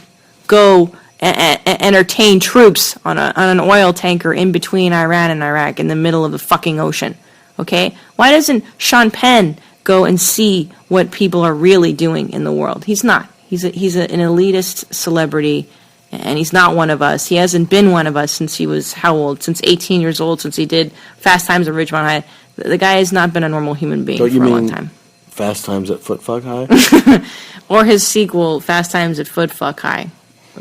go entertain troops on an oil tanker in between Iran and Iraq in the middle of the fucking ocean? Okay? Why doesn't Sean Penn go and see what people are really doing in the world? He's not. He's an elitist celebrity, and he's not one of us. He hasn't been one of us since he was how old? Since 18 years old, since he did Fast Times at Ridgemont High. The guy has not been a normal human being for a long time. Fast Times at Foot Fuck High? Or his sequel, Fast Times at Foot Fuck High.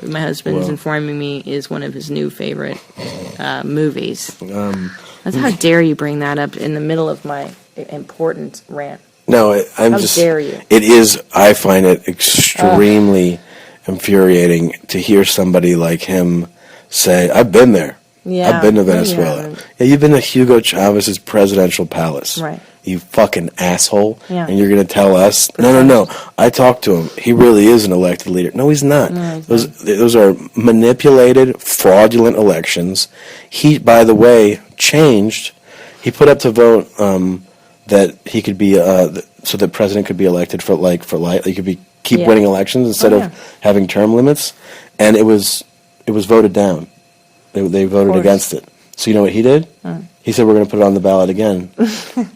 My husband's informing me is one of his new favorite movies. How dare you bring that up in the middle of my important rant? No, How dare you? It is, I find it extremely infuriating to hear somebody like him say, I've been there. Yeah, I've been to Venezuela. Yeah, you've been to Hugo Chavez's presidential palace. Right. You fucking asshole. Yeah. And you're going to tell us, no. I talked to him. He really is an elected leader. No, he's not. No, those are manipulated, fraudulent elections. He, by the way, changed. He put up to vote that he could be, so that president could be elected for life. He could keep winning elections instead of having term limits. And it was voted down. They voted against it. So you know what he did? He said, we're going to put it on the ballot again.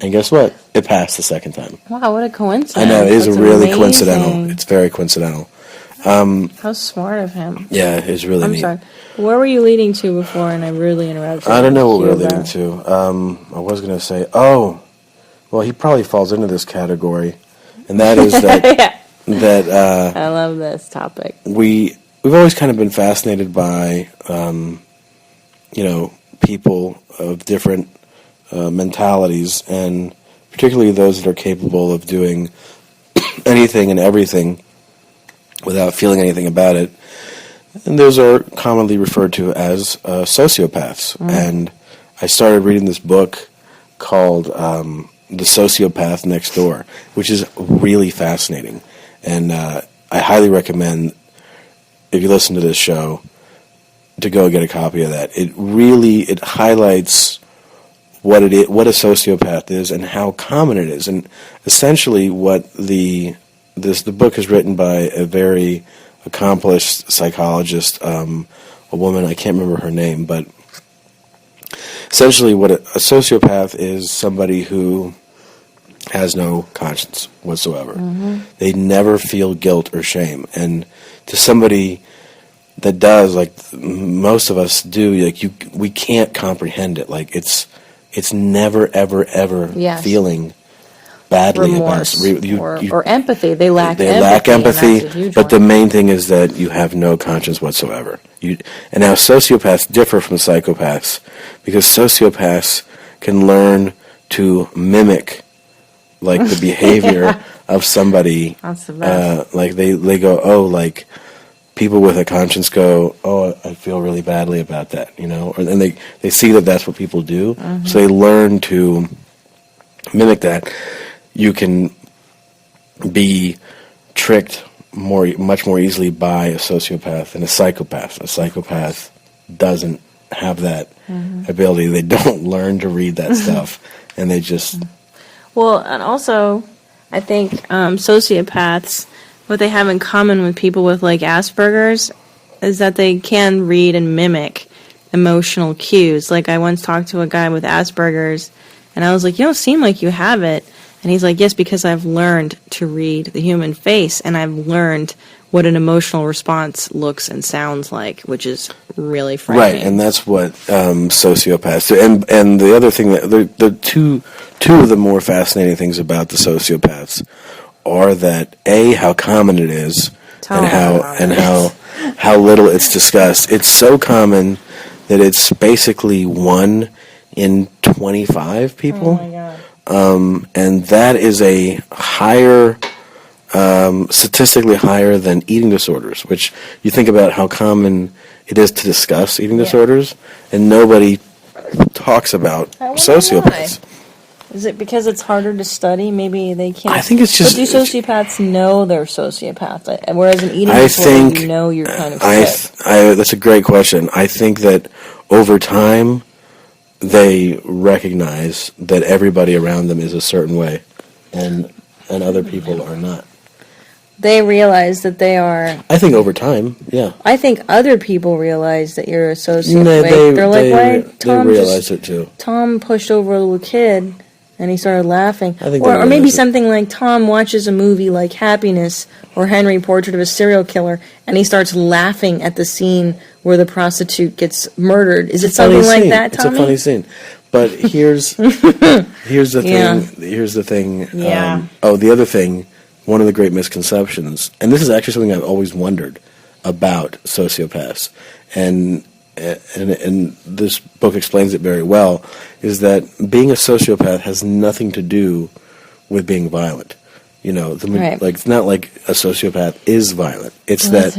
And guess what? It passed the second time. Wow, what a coincidence. I know, it is really amazing. Coincidental. It's very coincidental. How smart of him. Yeah, it's really I'm neat. sorry. Where were you leading to before, and I really interrupted? I don't know what we were leading to. I was going to say, well, he probably falls into this category. And that is that... I love this topic. We've always kind of been fascinated by... people of different mentalities, and particularly those that are capable of doing anything and everything without feeling anything about it. And those are commonly referred to as sociopaths. And I started reading this book called The Sociopath Next Door, which is really fascinating. And I highly recommend, if you listen to this show, to go get a copy of that. It highlights what a sociopath is and how common it is. And essentially what the book is written by a very accomplished psychologist, a woman, I can't remember her name, but essentially what a sociopath is somebody who has no conscience whatsoever. They never feel guilt or shame. And to somebody that does, like most of us do, like we can't comprehend it. Like it's never, ever, ever feeling badly remorse about it. Or empathy. They lack empathy, but the main thing is that you have no conscience whatsoever. And now sociopaths differ from psychopaths because sociopaths can learn to mimic like the behavior of somebody. That's the best. Like they go, like people with a conscience go, I feel really badly about that, and they see that that's what people do, so they learn to mimic that. You can be tricked much more easily by a sociopath than a psychopath. A psychopath doesn't have that ability. They don't learn to read that stuff, and they just... Well, and also, I think sociopaths, what they have in common with people with, like, Asperger's is that they can read and mimic emotional cues. Like, I once talked to a guy with Asperger's, and I was like, you don't seem like you have it. And he's like, yes, because I've learned to read the human face, and I've learned what an emotional response looks and sounds like, which is really frightening. Right, and that's what sociopaths do. And the other thing, the two of the more fascinating things about the sociopaths are that how common it is, and how little it's discussed. It's so common that it's basically 1 in 25 people. Oh my God. And that is a higher, statistically higher than eating disorders, which you think about how common it is to discuss eating disorders, and nobody talks about sociopaths. Why. Is it because it's harder to study? Maybe they can't. I think it's just... But do sociopaths know they're sociopaths? Whereas an eating disorder, you know you're kind of sick. That's a great question. I think that over time, they recognize that everybody around them is a certain way, and other people are not. They realize that they are. I think over time, yeah. I think other people realize that you're a sociopath. They realize it too. Tom pushed over a little kid, and he started laughing. I think or maybe something like Tom watches a movie like Happiness or Henry, Portrait of a Serial Killer, and he starts laughing at the scene where the prostitute gets murdered. Is it something like that, Tommy? It's a funny scene. But here's the thing. Here's the thing. Yeah. The other thing. One of the great misconceptions, and this is actually something I've always wondered about sociopaths, and this book explains it very well, is that being a sociopath has nothing to do with being violent. You know, like it's not like a sociopath is violent. It's that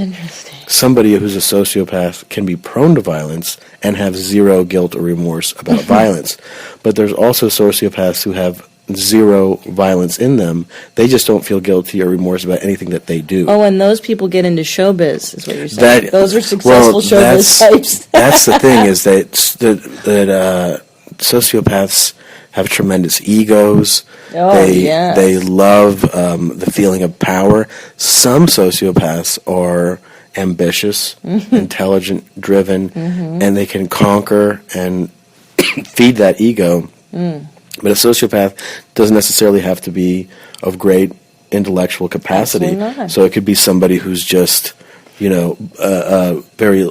somebody who's a sociopath can be prone to violence and have zero guilt or remorse about violence. But there's also sociopaths who have zero violence in them. They just don't feel guilty or remorse about anything that they do. Oh, and those people get into showbiz, is what you're saying. Those are successful showbiz types. That's the thing, is that sociopaths have tremendous egos. They love the feeling of power. Some sociopaths are ambitious, intelligent, driven, and they can conquer and feed that ego. But a sociopath doesn't necessarily have to be of great intellectual capacity. So it could be somebody who's just, very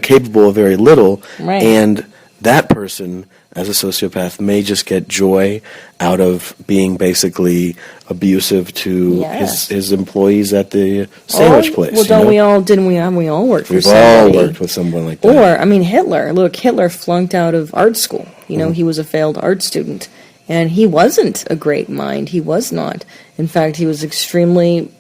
capable of very little, and that person, as a sociopath, may just get joy out of being basically abusive to his employees at the sandwich place. Well, we all work for somebody? We've all worked with someone like that. Or, Hitler. Look, Hitler flunked out of art school. He was a failed art student. And he wasn't a great mind. He was not. In fact, he was extremely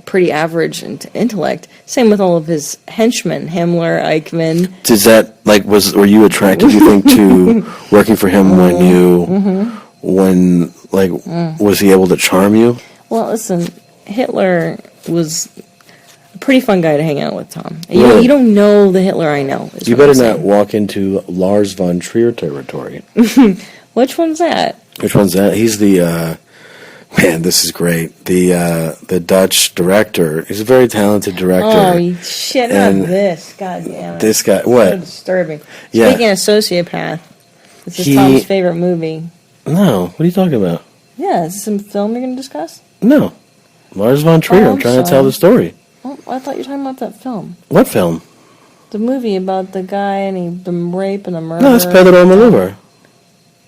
pretty average in intellect. Same with all of his henchmen, Himmler, Eichmann. Does that, were you attracted, do you think, to working for him was he able to charm you? Well, listen, Hitler was a pretty fun guy to hang out with, Tom. Really? You don't know the Hitler I know. You better not walk into Lars von Trier territory. Which one's that? Which one's that? He's the, this is great. The Dutch director. He's a very talented director. Oh, shit, not this. God damn it. This guy, what? So disturbing. Yeah. Speaking of sociopath, this is Tom's favorite movie. No, what are you talking about? Yeah, is this some film you're going to discuss? No. Lars von Trier. I'm trying to tell the story. Oh, I thought you were talking about that film. What film? The movie about the guy and the rape and the murder. No, it's Pedro Almodovar.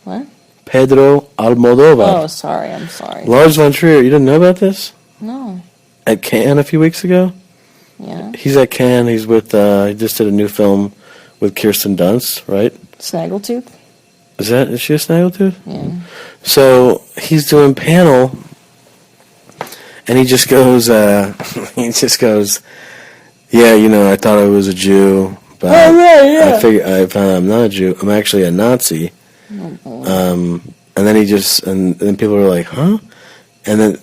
What? Pedro Almodovar. Oh, sorry. I'm sorry. Lars von Trier. You didn't know about this? No. At Cannes a few weeks ago? Yeah. He's at Cannes. He's with, he just did a new film with Kirsten Dunst, right? Snaggletooth? Is she a snaggletooth? Yeah. So he's doing panel, and he just goes, yeah, I thought I was a Jew, but I found out I'm not a Jew. I'm actually a Nazi. And then people were like, huh? And then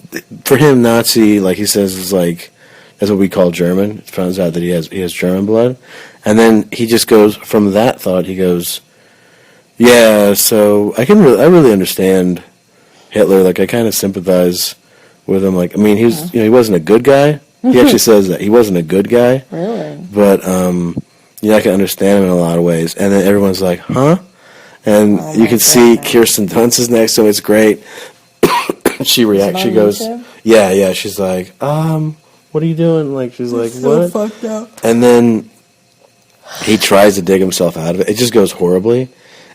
for him, Nazi, like he says, is like, that's what we call German. It turns out that he has German blood. And then he just goes, from that thought, he goes, yeah, so I really understand Hitler. Like, I kind of sympathize with him. Like, he was, he wasn't a good guy. He actually says that he wasn't a good guy. Really? But I can understand him in a lot of ways. And then everyone's like, huh? And you can see Kirsten Dunst is next to him. It's great. She reacts. She goes, yeah. She's like, what are you doing? Like, she's like, what? So fucked up. And then he tries to dig himself out of it. It just goes horribly.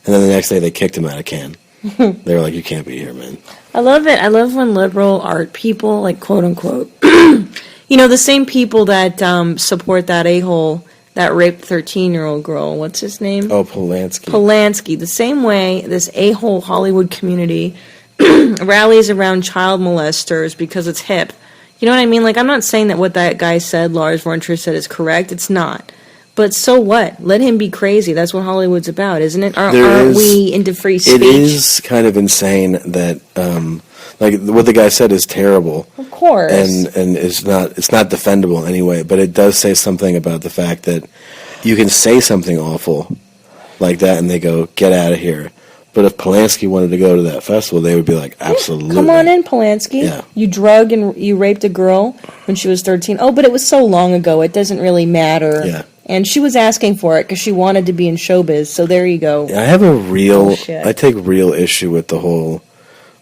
And then the next day they kicked him out of Cannes. They were like, you can't be here, man. I love it. I love when liberal art people, like, quote unquote, the same people that support that a-hole that raped 13-year-old girl. What's his name? Oh, Polanski. Polanski. The same way this a-hole Hollywood community rallies around child molesters because it's hip. You know what I mean? Like, I'm not saying that what that guy said, Lars von Trier said, is correct. It's not. But so what? Let him be crazy. That's what Hollywood's about, isn't it? Aren't we into free speech? It is kind of insane that, like, what the guy said is terrible. Of course. And it's not defendable in any way. But it does say something about the fact that you can say something awful like that and they go, get out of here. But if Polanski wanted to go to that festival, they would be like, absolutely. Come on in, Polanski. Yeah. You drug and you raped a girl when she was 13. Oh, but it was so long ago, it doesn't really matter. Yeah. And she was asking for it because she wanted to be in showbiz, so there you go. I have I take real issue with the whole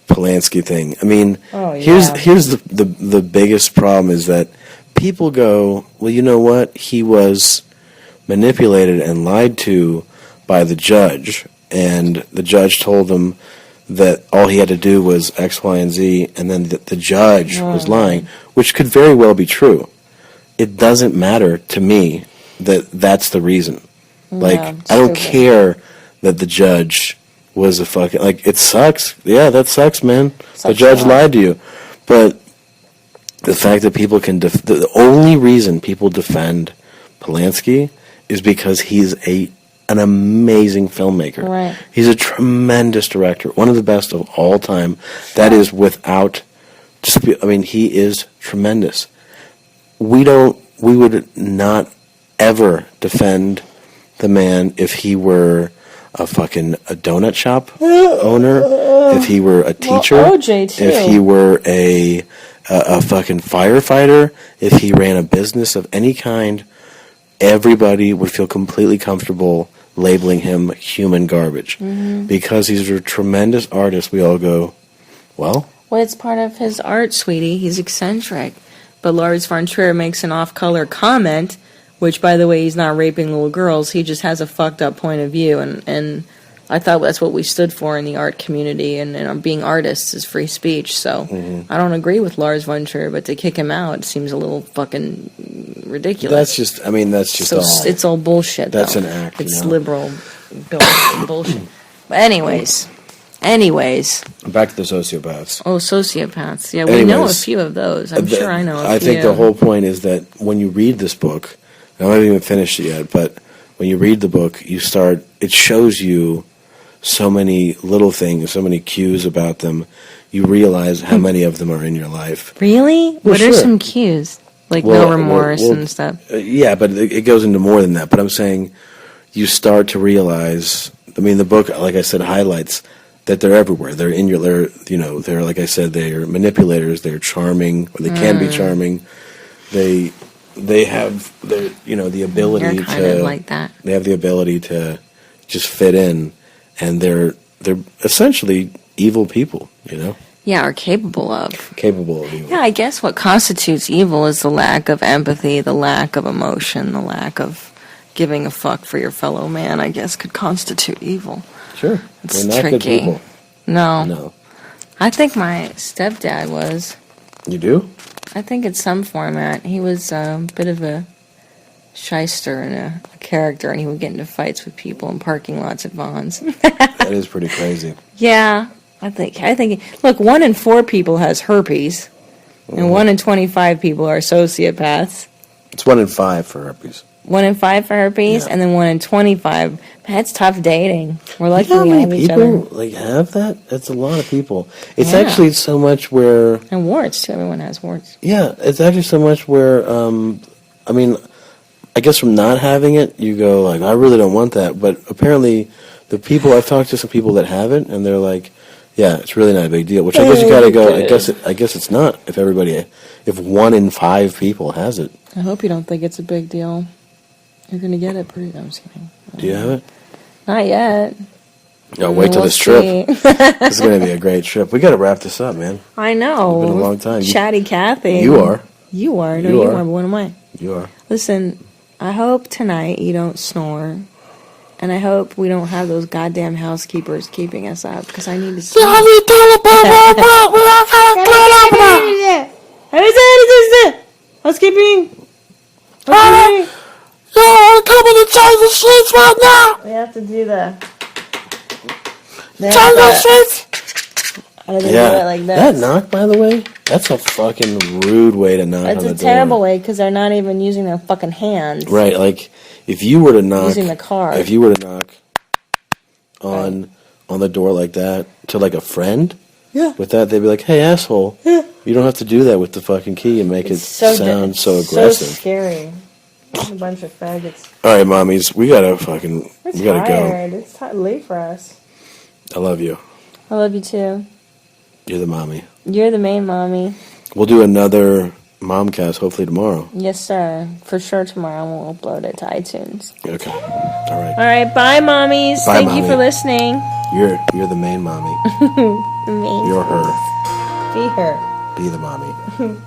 Polanski thing. I mean, here's the biggest problem is that people go, well, you know what? He was manipulated and lied to by the judge. And the judge told him that all he had to do was X, Y, and Z, and then the judge was lying, which could very well be true. It doesn't matter to me that that's the reason. Like, I don't care that the judge was a fucking... Like, it sucks. Yeah, that sucks, man. The judge lied to you. But the fact that people can... the only reason people defend Polanski is because he's an amazing filmmaker. Right. He's a tremendous director, one of the best of all time. That is without dispute. I mean, he is tremendous. We would not ever defend the man if he were a donut shop owner, if he were a teacher, OJ too. if he were a fucking firefighter, if he ran a business of any kind. Everybody would feel completely comfortable labeling him human garbage. Because he's a tremendous artist. We all go, well, it's part of his art, sweetie. He's eccentric. But Lars von Trier makes an off-color comment, which, by the way, he's not raping little girls. He just has a fucked up point of view. And I thought that's what we stood for in the art community, and being artists is free speech. So I don't agree with Lars von Trier, but to kick him out seems a little fucking ridiculous. It's all bullshit. That's though. an act. It's liberal bullshit. But anyways, back to the sociopaths. Oh, sociopaths. Yeah, we know a few of those. I'm sure I know a few. I think the whole point is that when you read this book, and I haven't even finished it yet, but when you read the book, it shows you so many little things, so many cues about them. You realize how many of them are in your life. Really? Well, what are some cues? Like no remorse and stuff? Yeah, but it goes into more than that. But I'm saying you start to realize, I mean, the book, like I said, highlights that they're everywhere. They're they're, like I said, they're manipulators, they're charming, or they can be charming. They have the ability to like that. They have the ability to just fit in, and they're essentially evil people, Yeah, or capable of evil. Yeah, I guess what constitutes evil is the lack of empathy, the lack of emotion, the lack of giving a fuck for your fellow man, I guess, could constitute evil. Sure. It's They're not tricky. good people. No. I think my stepdad was. You do? I think in some format. He was a bit of a shyster and a character, and he would get into fights with people in parking lots at Vaughn's. That is pretty crazy. Yeah, I think. Look, 1 in 4 people has herpes, and 1 in 25 people are sociopaths. It's 1 in 5 for herpes. 1 in 5 for herpes, and then 1 in 25. That's tough dating. We're lucky You know we how have many each people other. have that? That's a lot of people. It's actually so much where... And warts, too. Everyone has warts. Yeah, it's actually so much where, I mean, I guess from not having it, you go like, I really don't want that. But apparently, I've talked to some people that have it, and they're like, yeah, it's really not a big deal. Which I guess you gotta go, I guess it's not if 1 in 5 people has it. I hope you don't think it's a big deal. You're going to get it pretty... I'm just kidding. Do you have it? Not yet. No, wait till this trip. This is going to be a great trip. We got to wrap this up, man. I know. It's been a long time. Chatty Cathy. You are. You are. No, you are. But what am I? You are. Listen, I hope tonight you don't snore. And I hope we don't have those goddamn housekeepers keeping us up, because I need to sleep. Housekeeping? Yo, come in and change the sheets right now. We have to do the... Change the sheets. How do they do it like this? That knock, by the way, that's a fucking rude way to knock on the door. That's a terrible way, because they're not even using their fucking hands. Right, like, if you were to knock... Using the card. If you were to knock on the door like that to, like, a friend... Yeah. With that, they'd be like, hey, asshole. Yeah. You don't have to do that with the fucking key and make it sound so aggressive. So scary. It's a bunch of faggots. All right, mommies, we gotta go. It's late for us. I love you. I love you too. You're the mommy. You're the main mommy. We'll do another Momcast hopefully tomorrow. Yes, sir. For sure tomorrow we'll upload it to iTunes. Okay. All right. All right. Bye, mommies. Bye, Thank mommy. you for listening. You're the main mommy. The main. You're her. Be her. Be the mommy.